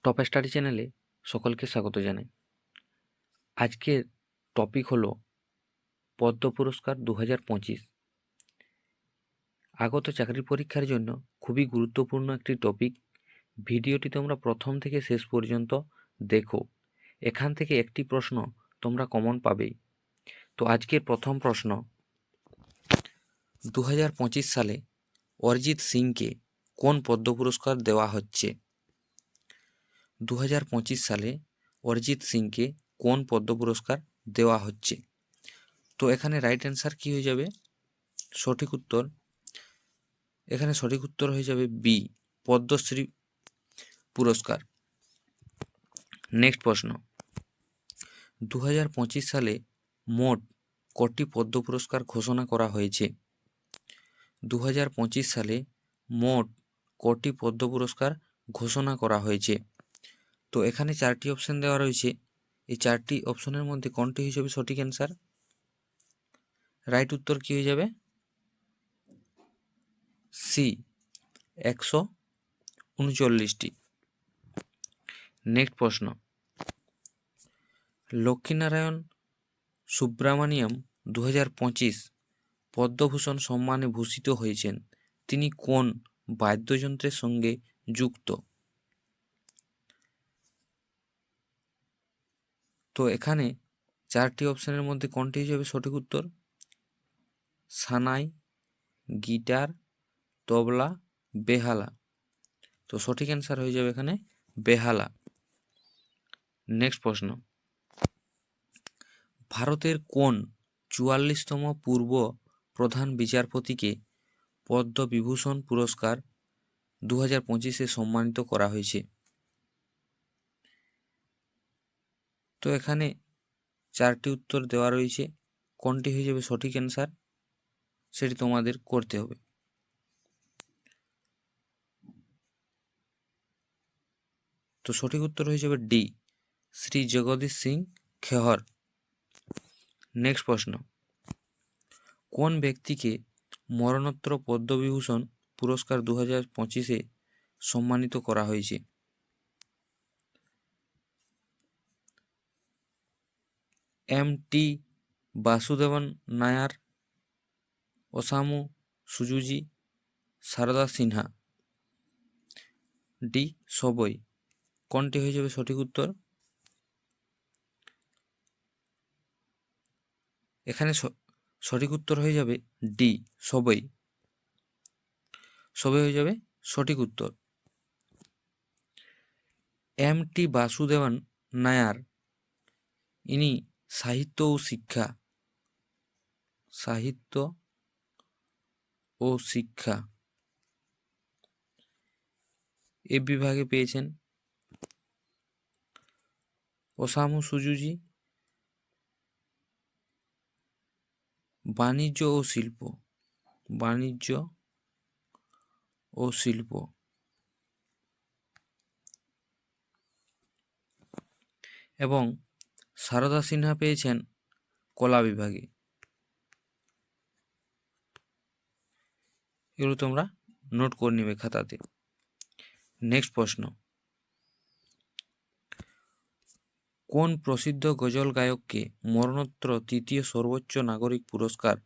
Top study চ্যানেলে সকলকে স্বাগত জানাই। আজকের টপিক হলো পদ্ম পুরস্কার 2025। আগত চাকরি পরীক্ষার জন্য খুবই গুরুত্বপূর্ণ একটি টপিক। ভিডিওটি তোমরা প্রথম থেকে শেষ পর্যন্ত দেখো, এখান থেকে একটি প্রশ্ন তোমরা কমন পাবেই। তো আজকের প্রথম প্রশ্ন, 2025 সালে অরিজিৎ সিংকে কোন পদ্ম পুরস্কার দেওয়া হচ্ছে? 2025 সালে অরিজিৎ সিংকে কোন পদ্ম পুরস্কার দেওয়া হচ্ছে? তো এখানে রাইট অ্যান্সার কি হয়ে যাবে? সঠিক উত্তর হয়ে যাবে বি, পদ্মশ্রী পুরস্কার। নেক্সট প্রশ্ন, 2025 সালে মোট কটি পদ্ম পুরস্কার ঘোষণা করা হয়েছে? 2025 সালে মোট কটি পদ্ম পুরস্কার ঘোষণা করা হয়েছে? তো এখানে চারটি অপশন দেওয়া রয়েছে। এই চারটি অপশনের মধ্যে কোনটি হিসেবে সঠিক অ্যান্সার? রাইট উত্তর কি হয়ে যাবে? সি, 139টি। নেক্সট প্রশ্ন, লক্ষ্মীনারায়ণ সুব্রামানিয়াম 2025 পদ্মভূষণ সম্মানে ভূষিত হয়েছেন। তিনি কোন বাদ্যযন্ত্রের সঙ্গে যুক্ত? তো এখানে চারটি অপশনের মধ্যে কোনটি হিসেবে সঠিক উত্তর? সানাই, গিটার, তবলা, বেহালা। তো সঠিক অ্যান্সার হয়ে যাবে এখানে বেহালা। নেক্সট প্রশ্ন, ভারতের কোন 44তম পূর্ব প্রধান বিচারপতিকে পদ্মবিভূষণ পুরস্কার 2025-এ সম্মানিত করা হয়েছে? তো এখানে চারটি উত্তর দেওয়া রয়েছে, কোনটি হয়ে যাবে সঠিক অ্যান্সার সেটি তোমাদের করতে হবে। তো সঠিক উত্তর হয়ে যাবে ডি, শ্রী জগদীশ সিং খেহর। নেক্সট প্রশ্ন, কোন ব্যক্তিকে মরণোত্তর পদ্মবিভূষণ পুরস্কার 2025-এ সম্মানিত করা হয়েছে? M T. Vasudevan Nair, Osamu Suzuki, Sharda Sinha. D, সবই। কোনটি হয়ে যাবে সঠিক উত্তর? এখানে সঠিক উত্তর হয়ে যাবে ডি, সবই। সবই হয়ে যাবে সঠিক উত্তর। এম.টি. বাসুদেবন নায়ার ইনি সাহিত্য ও শিক্ষা এ বিভাগে পেয়েছেন। ওসামু সুজুজি বাণিজ্য ও শিল্প। এবং সারদা সিনহা পেয়েছেন কলা বিভাগে। এগুলো তোমরা নোট করে নেবে খাতাতে। নেক্সট প্রশ্ন, কোন প্রসিদ্ধ গজল গায়ককে মরণোত্তর তৃতীয় সর্বোচ্চ নাগরিক পুরস্কার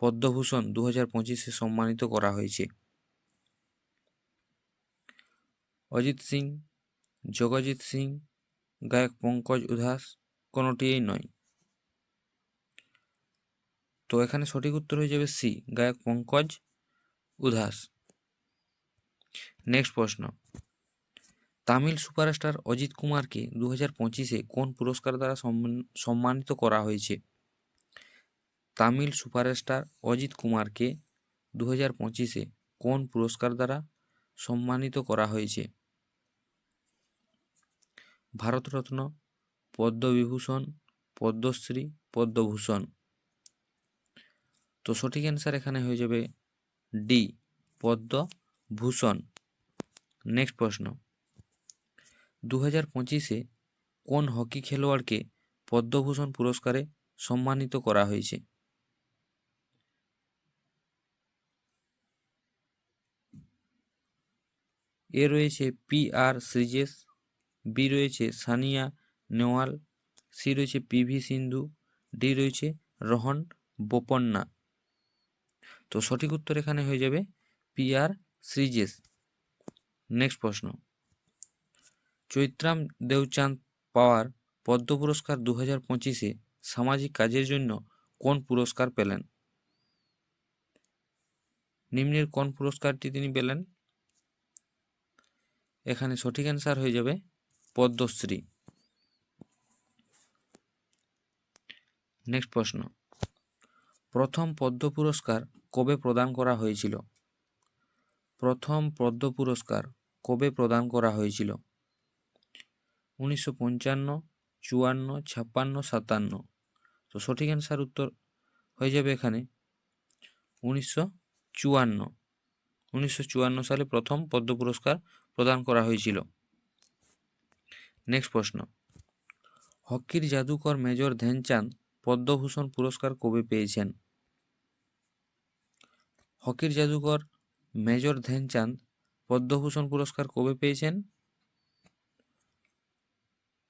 পদ্মভূষণ 2025-এ সম্মানিত করা হয়েছে? অজিত সিং, জগজিৎ সিং, গায়ক পঙ্কজ উধাস, কোনোটিই নয়। তো এখানে সঠিক উত্তর হয়ে যাবে সি, গায়ক পঙ্কজ উধাস। নেক্সট প্রশ্ন, তামিল সুপারস্টার অজিত কুমারকে 2025-এ কোন পুরস্কার দ্বারা সম্মানিত করা হয়েছে? তামিল সুপারস্টার অজিত কুমারকে 2025-এ কোন পুরস্কার দ্বারা সম্মানিত করা হয়েছে? ভারতরত্ন, পদ্মবিভূষণ, পদ্মশ্রী, পদ্মভূষণ। তো সঠিক অ্যান্সার এখানে হয়ে যাবে ডি, পদ্মভূষণ। নেক্সট প্রশ্ন, 2025-এ কোন হকি খেলোয়াড়কে পদ্মভূষণ পুরস্কারে সম্মানিত করা হয়েছে? এ রয়েছে পি আর শ্রীজেশ, বি রয়েছে সানিয়া নেওয়াল, সি রয়েছে পিভি সিন্ধু, ডি রয়েছে রোহন বোপন্না। তো সঠিক উত্তর এখানে হয়ে যাবে PR শ্রীজেশ। নেক্সট প্রশ্ন, চৈত্রাম দেওচাঁদ পাওয়ার পদ্ম পুরস্কার 2025-এ সামাজিক কাজের জন্য কোন পুরস্কার পেলেন? নিম্নের কোন পুরস্কারটি তিনি পেলেন? এখানে সঠিক অ্যান্সার হয়ে যাবে পদ্মশ্রী। নেক্সট প্রশ্ন, প্রথম পদ্ম পুরস্কার কবে প্রদান করা হয়েছিল? প্রথম পদ্ম পুরস্কার কবে প্রদান করা হয়েছিল? 1955, 54, 56, 57। তো সঠিক অ্যান্সার উত্তর হয়ে যাবে এখানে 1954। 1954 সালে প্রথম পদ্ম পুরস্কার প্রদান করা হয়েছিল। নেক্সট প্রশ্ন, হকির জাদুকর মেজর ধ্যানচাঁদ পদ্মভূষণ পুরস্কার কবে পেয়েছেন? হকির জাদুকর মেজর ধ্যানচাঁদ পদ্মভূষণ পুরস্কার কবে পেয়েছেন?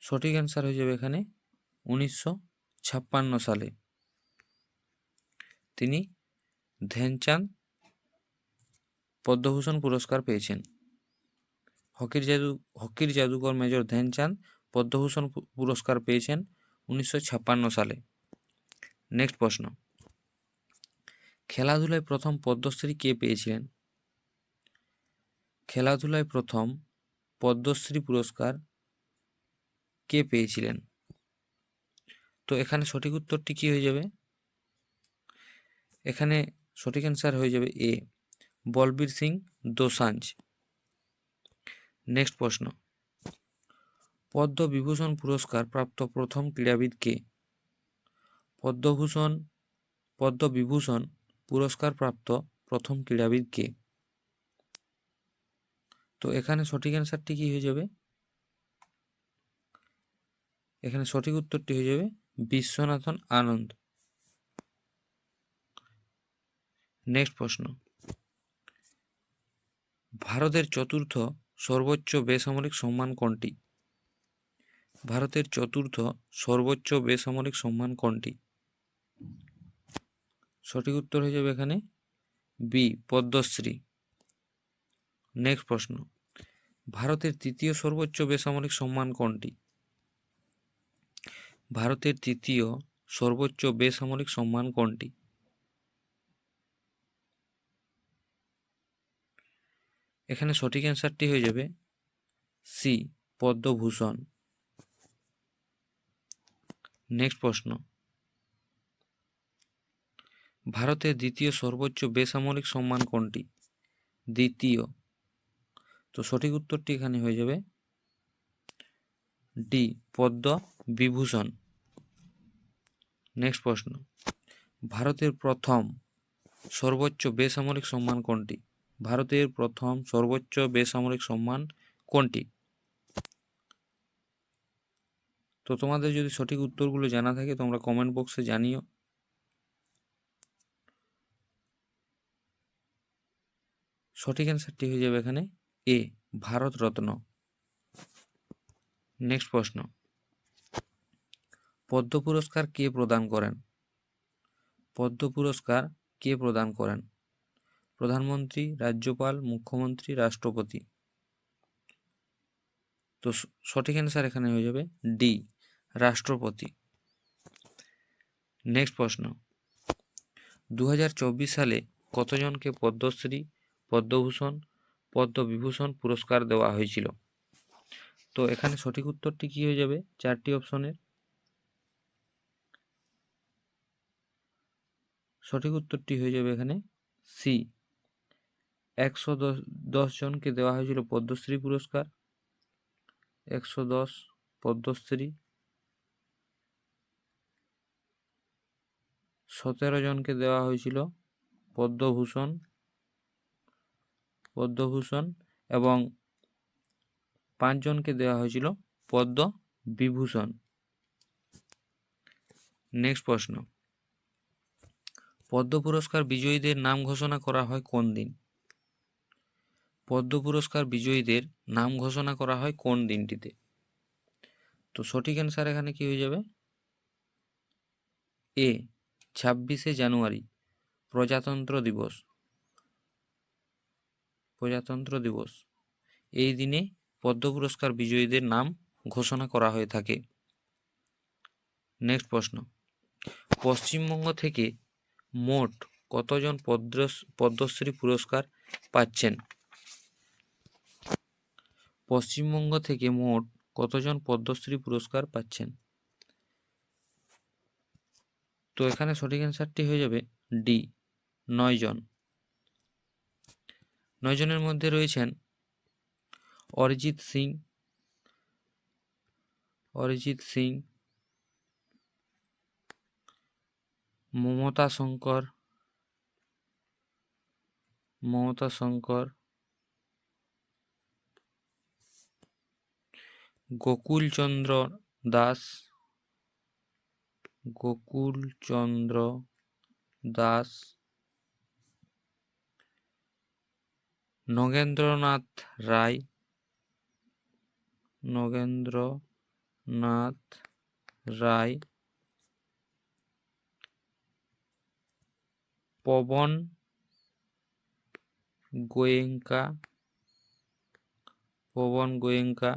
সঠিক অ্যান্সার হয়ে যাবে এখানে 1956 সালে তিনি ধ্যানচাঁদ পদ্মভূষণ পুরস্কার পেয়েছেন। হকির জাদুকর মেজর ধ্যানচাঁদ পদ্মভূষণ পুরস্কার পেয়েছেন 1956 সালে। নেক্সট প্রশ্ন, খেলাধুলায় প্রথম পদ্মশ্রী কে পেয়েছিলেন? খেলাধুলায় প্রথম পদ্মশ্রী পুরস্কার কে পেয়েছিলেন? তো এখানে সঠিক উত্তরটি কি হয়ে যাবে? এখানে সঠিক অ্যান্সার হয়ে যাবে এ, বলবীর সিং দোসাঞ্জ। নেক্সট প্রশ্ন, পদ্মবিভূষণ পুরস্কার প্রাপ্ত প্রথম ক্রীড়াবিদ কে? পদ্মবিভূষণ পুরস্কার প্রাপ্ত প্রথম ক্রীড়াবিদ কে? তো এখানে সঠিক অ্যান্সারটি কি হয়ে যাবে? এখানে সঠিক উত্তরটি হয়ে যাবে বিশ্বনাথন আনন্দ। নেক্সট প্রশ্ন, ভারতের চতুর্থ সর্বোচ্চ বেসামরিক সম্মান কোনটি? ভারতের চতুর্থ সর্বোচ্চ বেসামরিক সম্মান কোনটি? সঠিক উত্তর হয়ে যাবে এখানে বি, পদ্মশ্রী। নেক্সট প্রশ্ন, ভারতের তৃতীয় সর্বোচ্চ বেসামরিক সম্মান কোনটি? ভারতের তৃতীয় সর্বোচ্চ বেসামরিক সম্মান কোনটি? এখানে সঠিক অ্যান্সারটি হয়ে যাবে সি, পদ্মভূষণ। নেক্সট প্রশ্ন, ভারতের দ্বিতীয় সর্বোচ্চ বেসামরিক সম্মান কোনটি? দ্বিতীয়। তো সঠিক উত্তরটি এখানে হয়ে যাবে ডি, পদ্মবিভূষণ। নেক্সট প্রশ্ন, ভারতের প্রথম সর্বোচ্চ বেসামরিক সম্মান কোনটি? ভারতের প্রথম সর্বোচ্চ বেসামরিক সম্মান কোনটি? তো তোমাদের যদি সঠিক উত্তরগুলো জানা থাকে তোমরা কমেন্ট বক্সে জানিও। সঠিক অ্যান্সারটি হয়ে যাবে এখানে এ, ভারতরত্ন। নেক্সট প্রশ্ন, পদ্ম পুরস্কার কে প্রদান করেন? পদ্ম পুরস্কার কে প্রদান করেন? প্রধানমন্ত্রী, রাজ্যপাল, মুখ্যমন্ত্রী, রাষ্ট্রপতি। তো সঠিক অ্যান্সার এখানে হয়ে যাবে ডি, রাষ্ট্রপতি। নেক্সট প্রশ্ন, 2024 সালে কতজনকে পদ্মশ্রী, পদ্মভূষণ, পদ্মবিভূষণ পুরস্কার দেওয়া হয়েছিল? তো এখানে সঠিক উত্তরটি কি হয়ে যাবে? চারটি অপশনের সঠিক উত্তরটি হয়ে যাবে এখানে সি, 110 জনকে দেওয়া হয়েছিল পদ্মশ্রী পুরস্কার। 110 পদ্মশ্রী, 17 জনকে দেওয়া হয়েছিল পদ্মভূষণ এবং 5 জনকে দেওয়া হয়েছিল পদ্মবিভূষণ। নেক্সট প্রশ্ন, পদ্ম পুরস্কার বিজয়ীদের নাম ঘোষণা করা হয় কোন দিন? পদ্ম পুরস্কার বিজয়ীদের নাম ঘোষণা করা হয় কোন দিনটিতে? তো সঠিক অ্যান্সার এখানে কি হয়ে যাবে? এ 26শে জানুয়ারি প্রজাতন্ত্র দিবস। প্রজাতন্ত্র দিবস এই দিনে পদ্ম পুরস্কার বিজয়ীদের নাম ঘোষণা করা হয়ে থাকে। নেক্সট প্রশ্ন, পশ্চিমবঙ্গ থেকে মোট কতজন পদ্মশ্রী পুরস্কার পাচ্ছেন? পশ্চিমবঙ্গ থেকে মোট কতজন পদ্মশ্রী পুরস্কার পাচ্ছেন? তো এখানে সঠিক অ্যান্সারটি হয়ে যাবে ডি 9 জন। 9 জনের মধ্যে রয়েছেন অরিজিৎ সিং, মমতা শঙ্কর, গোকুলচন্দ্র দাস, নগেন্দ্রনাথ রায়, পবন গোয়েঙ্কা,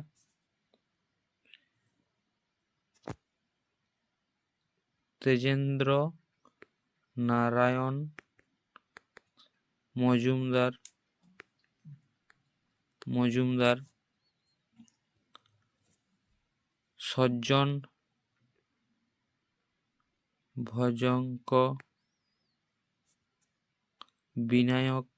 তেজেন্দ্র নারায়ণ মজুমদার, সজ্জন ভজঙ্ক, বিনায়ক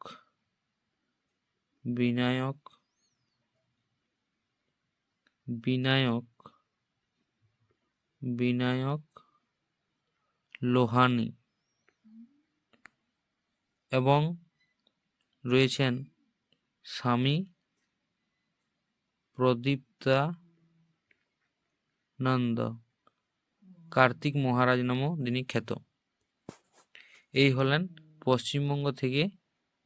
লোহানী এবং রয়েছেন স্বামী প্রদীপ্তানন্দ, কার্তিক মহারাজ নামেও যিনি খ্যাত। এই হলেন পশ্চিমবঙ্গ থেকে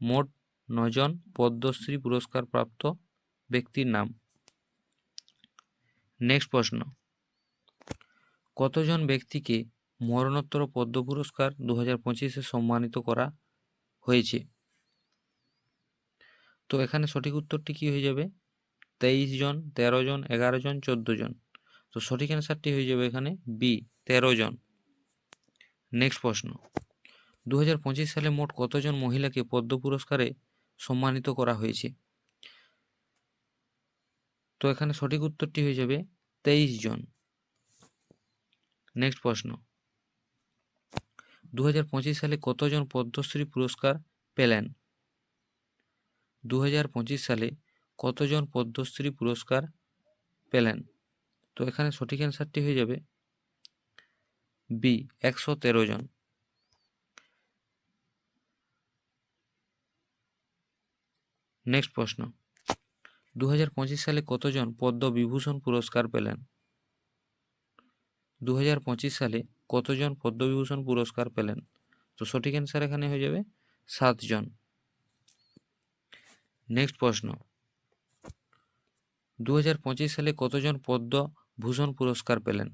মোট 9 জন পদ্মশ্রী পুরস্কার প্রাপ্ত ব্যক্তির নাম। নেক্সট প্রশ্ন, কতজন ব্যক্তিকে মরণোত্তর পদ্ম পুরস্কার 2025-এ সম্মানিত করা হয়েছে? তো এখানে সঠিক উত্তরটি কি হয়ে যাবে? 23 জন, 13 জন, 11 জন, 14 জন। তো সঠিক অ্যান্সারটি হয়ে যাবে এখানে বি 13 জন। নেক্সট প্রশ্ন, 2025 সালে মোট কতজন মহিলাকে পদ্ম পুরস্কারে সম্মানিত করা হয়েছে? তো এখানে সঠিক উত্তরটি হয়ে যাবে 23 জন। নেক্সট প্রশ্ন, 2025 সালে কতজন পদ্মশ্রী পুরস্কার পেলেন? 2025 সালে কতজন পদ্মশ্রী পুরস্কার পেলেন? তো এখানে সঠিক অ্যান্সারটি হয়ে যাবে বি 113 জন। নেক্সট প্রশ্ন, 2025 সালে কতজন পদ্মবিভূষণ পুরস্কার পেলেন? 2025 সালে কতজন পদ্মবিভূষণ পুরস্কার পেলেন? তো সঠিক অ্যান্সার এখানে হয়ে যাবে 7 জন। নেক্সট প্রশ্ন, 2025 সালে কতজন পদ্মভূষণ পুরস্কার পেলেন?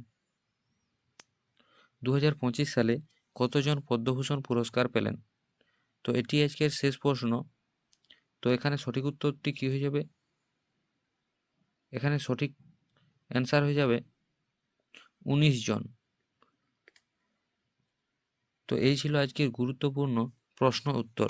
2025 সালে কতজন পদ্মভূষণ পুরস্কার পেলেন? তো এটি আজকের শেষ প্রশ্ন। তো এখানে সঠিক উত্তরটি কি হয়ে যাবে? এখানে সঠিক অ্যান্সার হয়ে যাবে 19 জন। তো এই ছিল আজকের গুরুত্বপূর্ণ প্রশ্ন উত্তর।